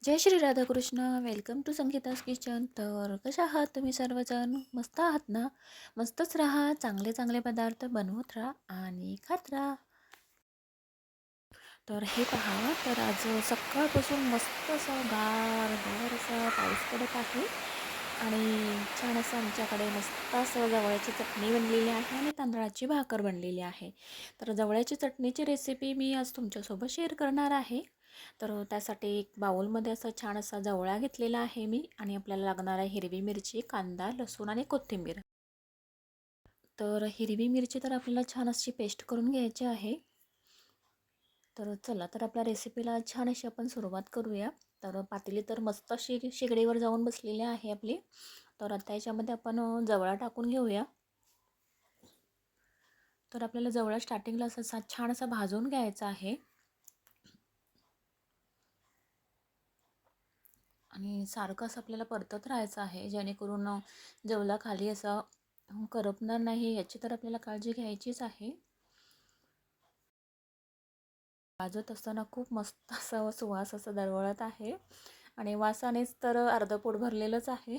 Jai Shri Radhakrishna. Welcome to Sangeeta's kitchen. तर कशा आहात तुम्ही सर्वजण? मस्त आहात ना? मस्तच राहा, चांगले चांगले पदार्थ बनवत राहा आणि खात राहा. तर हे पहा, तर आज सकाळपासून मस्त असा गार असा पाऊस पडत आहे आणि छान असं आमच्याकडे मस्त असं जवळची चटणी बनलेली आहे आणि तांदळाची भाकर बनलेली आहे. तर जवळची चटणीची रेसिपी मी आज तुमच्यासोबत शेअर करणार आहे. तर त्यासाठी एक बाउलमध्ये असा छान असा जवळा घेतलेला आहे मी आणि आपल्याला लागणार आहे हिरवी मिरची, कांदा, लसूण आणि कोथिंबीर. तर हिरवी मिरची तर आपल्याला छान अशी पेस्ट करून घ्यायची आहे. तर चला, तर आपल्या रेसिपीला छान अशी आपण सुरुवात करूया. तर पातेली तर मस्त अशी शेगडीवर जाऊन बसलेली आहे आपली. तर आता याच्यामध्ये आपण जवळा टाकून घेऊया. तर आपल्याला जवळा स्टार्टिंगला असा छान असा भाजून घ्यायचा आहे आणि सारखं असं आपल्याला परतत राहायचं आहे, जेणेकरून जवला खाली असा करपणार नाही याची तर आपल्याला काळजी घ्यायचीच आहे. भाजत असताना खूप मस्त असा सुवास असा दरवळत आहे आणि वासानेच तर अर्ध पोट भरलेलंच आहे.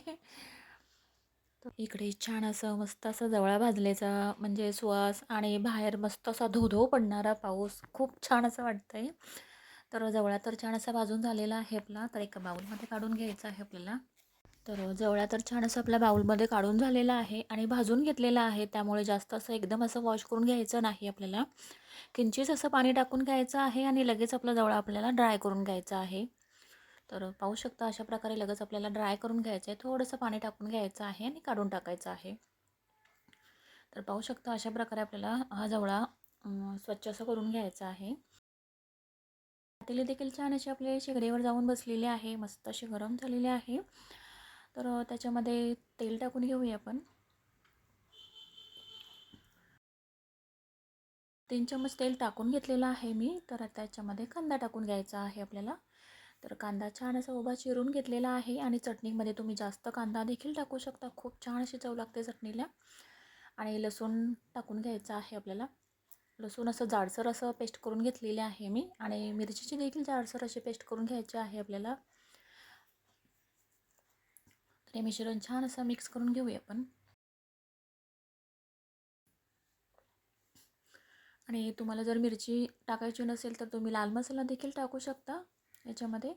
तर इकडे छान असं मस्त असं जवळा भाजलेचा म्हणजे सुवास आणि बाहेर मस्त असा धो पडणारा पाऊस खूप छान असं वाटतंय. तर जवळा तर छान असा भाजून झालेला आहे आपला. तर एका बाउलमध्ये काढून घ्यायचा आहे आपल्याला. तर जवळा तर छान असं आपल्या बाउलमध्ये काढून झालेला आहे आणि भाजून घेतलेला आहे, त्यामुळे जास्त असं एकदम असं वॉश करून घ्यायचं नाही आपल्याला. किंचित असं पाणी टाकून घ्यायचं आहे आणि लगेच आपला जवळा आपल्याला ड्राय करून घ्यायचा आहे. तर पाहू शकता अशा प्रकारे लगेच आपल्याला ड्राय करून घ्यायचं आहे. थोडंसं पाणी टाकून घ्यायचं आहे आणि काढून टाकायचं आहे. तर पाहू शकता अशा प्रकारे आपल्याला हा जवळा स्वच्छ असं करून घ्यायचा आहे. पातेली देखील छान अशी आपल्या शेगडीवर जाऊन बसलेली आहे, मस्त अशी गरम झालेली आहे. तर त्याच्यामध्ये तेल टाकून घेऊया आपण. 3 चम्मच तेल टाकून घेतलेलं आहे मी. तर आता याच्यामध्ये कांदा टाकून घ्यायचा आहे आपल्याला. तर कांदा छान असा उभा चिरून घेतलेला आहे आणि चटणीमध्ये तुम्ही जास्त कांदा देखील टाकू शकता. खूप छान अशी चव लागते चटणीला. आणि लसूण टाकून घ्यायचं आहे आपल्याला. लसूण असं जाडसर असं पेस्ट करून घेतलेले आहे मी आणि मिरचीची देखील जाडसर अशी पेस्ट करून घ्यायची आहे आपल्याला. तर हे मिश्रण छान असं मिक्स करून घेऊया आपण. आणि तुम्हाला जर मिरची टाकायची नसेल तर तुम्ही लाल मसाला देखील टाकू शकता याच्यामध्ये.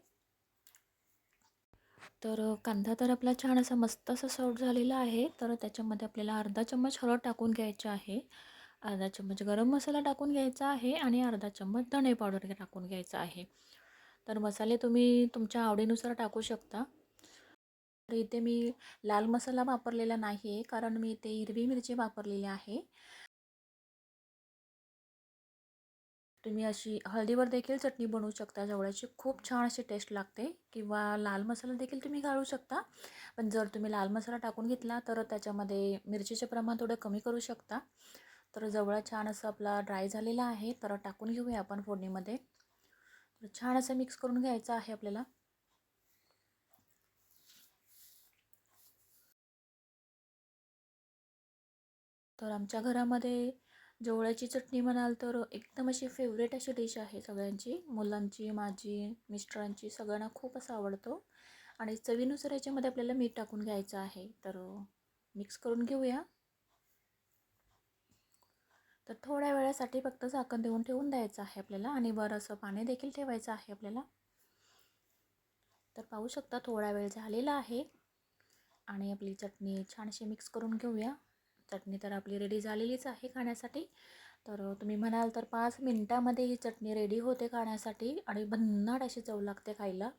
तर कांदा तर आपला छान असा मस्त असा सॉफ्ट झालेला आहे. तर त्याच्यामध्ये आपल्याला अर्धा चम्मच हळद टाकून घ्यायची आहे, अर्धा चम्मच गरम मसाला टाकून घ्यायचा आहे आणि अर्धा चम्मच धणे पावडर टाकून घ्यायचा आहे. तर मसाले तुम्ही तुमच्या आवडीनुसार टाकू शकता. तर इथे मी लाल मसाला वापरलेला नाही आहे, कारण मी इथे हिरवी मिरची वापरलेली आहे. तुम्ही अशी हळदीवर देखील चटणी बनवू शकता जवळची, खूप छान अशी टेस्ट लागते. किंवा लाल मसाला देखील तुम्ही घालू शकता, पण जर तुम्ही लाल मसाला टाकून घेतला तर त्याच्यामध्ये मिरचीचे प्रमाण थोडं कमी करू शकता. तर जवळ छान असं आपला ड्राय झालेला आहे, तर टाकून घेऊया आपण फोडणीमध्ये. तर छान असं मिक्स करून घ्यायचं आहे आपल्याला. तर आमच्या घरामध्ये जवळची चटणी म्हणाल तर एकदम अशी फेवरेट अशी डिश आहे सगळ्यांची, मुलांची, माझी, मिस्टरांची, सगळ्यांना खूप असं आवडतो. आणि चवीनुसार याच्यामध्ये आपल्याला मीठ टाकून घ्यायचं आहे. तर मिक्स करून घेऊया. तर थोड्या वेळासाठी फक्त झाकण देऊन ठेवून द्यायचं आहे आपल्याला आणि बरंचसं पाणी देखील ठेवायचं आहे आपल्याला. तर पाहू शकता थोडा वेळ झालेला आहे आणि आपली चटणी छानशी मिक्स करून घेऊया. चटणी तर आपली रेडी झालेलीच आहे खाण्यासाठी. तर तुम्ही म्हणाल तर 5 मिनटामध्ये ही चटणी रेडी होते खाण्यासाठी आणि भन्नाट अशी चव लागते खायला.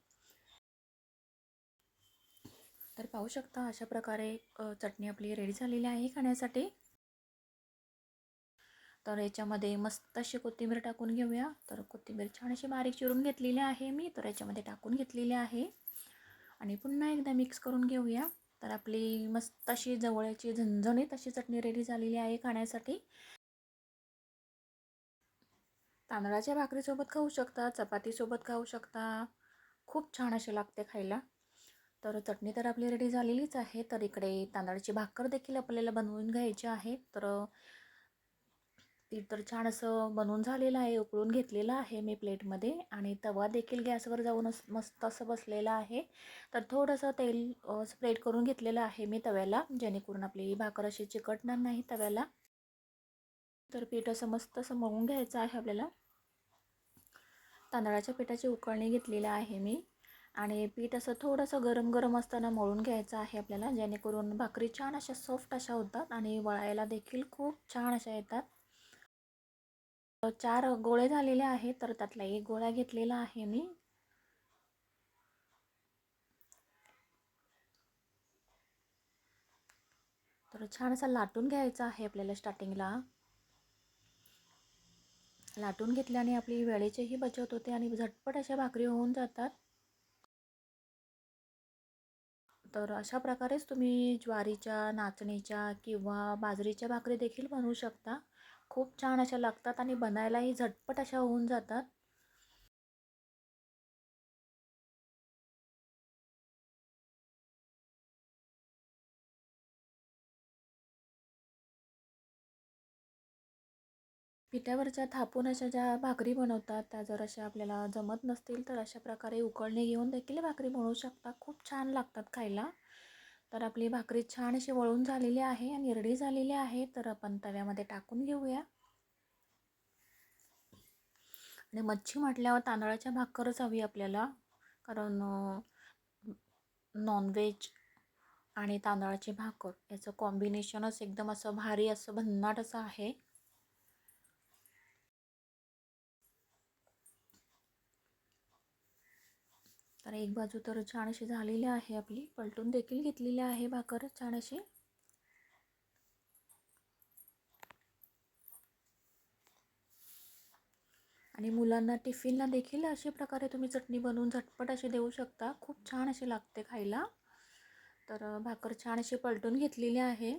तर पाहू शकता अशा प्रकारे चटणी आपली रेडी झालेली आहे खाण्यासाठी. तर याच्यामध्ये मस्त अशी कोथिंबीर टाकून घेऊया. तर कोथिंबीर छान अशी बारीक चिरून घेतलेली आहे मी, तर याच्यामध्ये टाकून घेतलेली आहे आणि पुन्हा एकदा मिक्स करून घेऊया. तर आपली मस्त अशी जवळची झणझणीत अशी चटणी रेडी झालेली आहे खाण्यासाठी. तांदळाच्या भाकरीसोबत खाऊ शकता, चपातीसोबत खाऊ शकता, खूप छान असे लागते खायला. तर चटणी तर आपली रेडी झालेलीच आहे. तर इकडे तांदळाची भाकर देखील आपल्याला बनवून घ्यायची आहे. तर पीठ तर छान असं बनवून झालेलं आहे, उकळून घेतलेलं आहे मी प्लेटमध्ये आणि तवा देखील गॅसवर जाऊनच मस्त असं बसलेलं आहे. तर थोडंसं तेल स्प्रेड करून घेतलेलं आहे मी तव्याला, जेणेकरून आपली भाकर अशी चिकटणार नाही तव्याला. तर पीठ असं मस्त असं मळून घ्यायचं आहे आपल्याला. तांदळाच्या पिठाची उकळणी घेतलेली आहे मी आणि पीठ असं थोडंसं गरम गरम असताना मळून घ्यायचं आहे आपल्याला, जेणेकरून भाकरी छान अशा सॉफ्ट अशा होतात आणि वळायला देखील खूप छान अशा येतात. 4 गोळे झालेले आहेत, तर त्यातला एक गोळा घेतलेला आहे मी. तर छान असा लाटून घ्यायचा आहे आपल्याला स्टार्टिंगला. लाटून घेतल्याने आपली वेळेचीही बचत होते आणि झटपट अशा भाकरी होऊन जातात. तर अशा प्रकारेच तुम्ही ज्वारीच्या, नाचणीच्या किंवा बाजरीच्या भाकरी देखील बनवू शकता. खूप छान अशा लागतात आणि बनायलाही झटपट अशा होऊन जातात. पिठावरच्या थापून अशा ज्या भाकरी बनवतात, त्या जर अशा आपल्याला जमत नसतील तर अशा प्रकारे उकळणी घेऊन देखील भाकरी बनवू शकता. खूप छान लागतात खायला. तर आपली भाकरी छान अशी वळून झालेली आहे आणि रेडी झालेली आहे. तर आपण तव्यामध्ये टाकून घेऊया. आणि मच्छी म्हटल्यावर तांदळाच्या भाकरच हवी आपल्याला, कारण नॉनव्हेज आणि तांदळाची भाकर याचं कॉम्बिनेशनच एकदम असं भारी असं भन्नाट असं आहे. तर एक बाजू तर छान अशी झालेली आहे आपली, पलटून देखील घेतलेली आहे भाकर छान अशी. आणि मुलांना टिफिनला देखील अशा प्रकारे तुम्ही चटणी बनवून झटपट अशी देऊ शकता. खूप छान अशी लागते खायला. तर भाकर छान अशी पलटून घेतलेली आहे.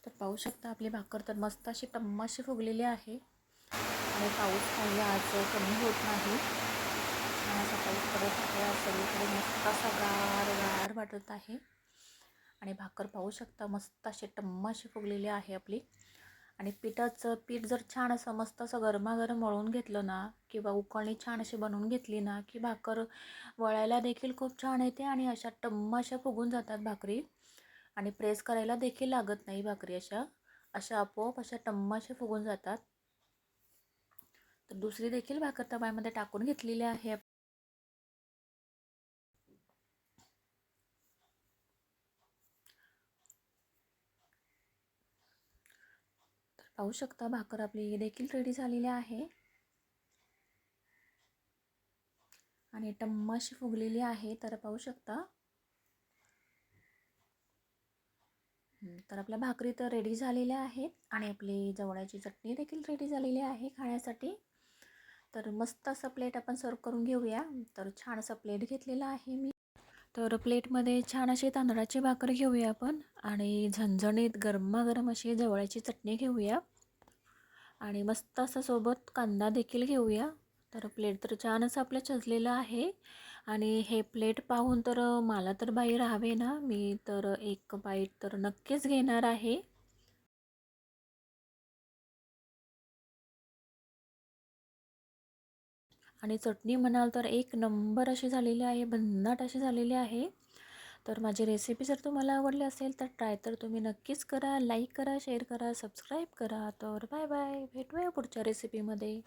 तर पाहू शकता आपली भाकर तर मस्त अशी टम्माशी फुगलेली आहे. आणि पाऊस काही आज कमी होत नाही. छान असा पाऊस पडत आहे. आज सगळीकडे मस्त असा गार गार वाटत आहे. आणि भाकर पाहू शकता मस्त अशी टम्माशी फुगलेली आहे आपली. आणि पिठाचं पीठ जर छान असं मस्त असं गरमागरम मळून घेतलं ना, किंवा उकळणी छान अशी बनवून घेतली ना, की भाकर वळायला देखील खूप छान येते आणि अशा टम्माशा फुगून जातात भाकरी. आणि प्रेस करायला देखील लागत नाही भाकरी अशा अशा आपोआप अशा टम्माशा फुगून जातात. तर दुसरी देखील भाकर तव्यामध्ये टाकून घेतलेली आहे. तर पाहू शकता भाकर आपली देखील रेडी झालेली आहे आणि टम्माशी फुगलेली आहे. तर पाहू शकता. तर आपल्या भाकरी तर रेडी झालेल्या आहेत आणि आपली जवळची चटणी देखील रेडी झालेली आहे खाण्यासाठी. तर मस्त असं प्लेट आपण सर्व करून घेऊया. तर छान असं प्लेट घेतलेला आहे मी. तर प्लेटमध्ये छान अशी तांदळाची भाकर घेऊया आपण आणि झणझणीत गरमागरम अशी जवळची चटणी घेऊया आणि मस्त असं सोबत कांदा देखील घेऊया. तर प्लेट तर छान असं आपलं सजलेलं आहे आणि हे प्लेट पाहून तर मला तर बाई राहावे ना, मी तर एक बाईट तर नक्कीच घेणार आहे. आणि चटणी म्हणाल तर एक नंबर अशी झालेली आहे, भन्नाट अशी झालेली आहे. तर माझी रेसिपी जर तुम्हाला आवडली असेल तर ट्राय तर तुम्ही नक्कीच करा. लाईक करा, शेअर करा, सबस्क्राईब करा. तर बाय बाय, भेटूया पुढच्या रेसिपीमध्ये.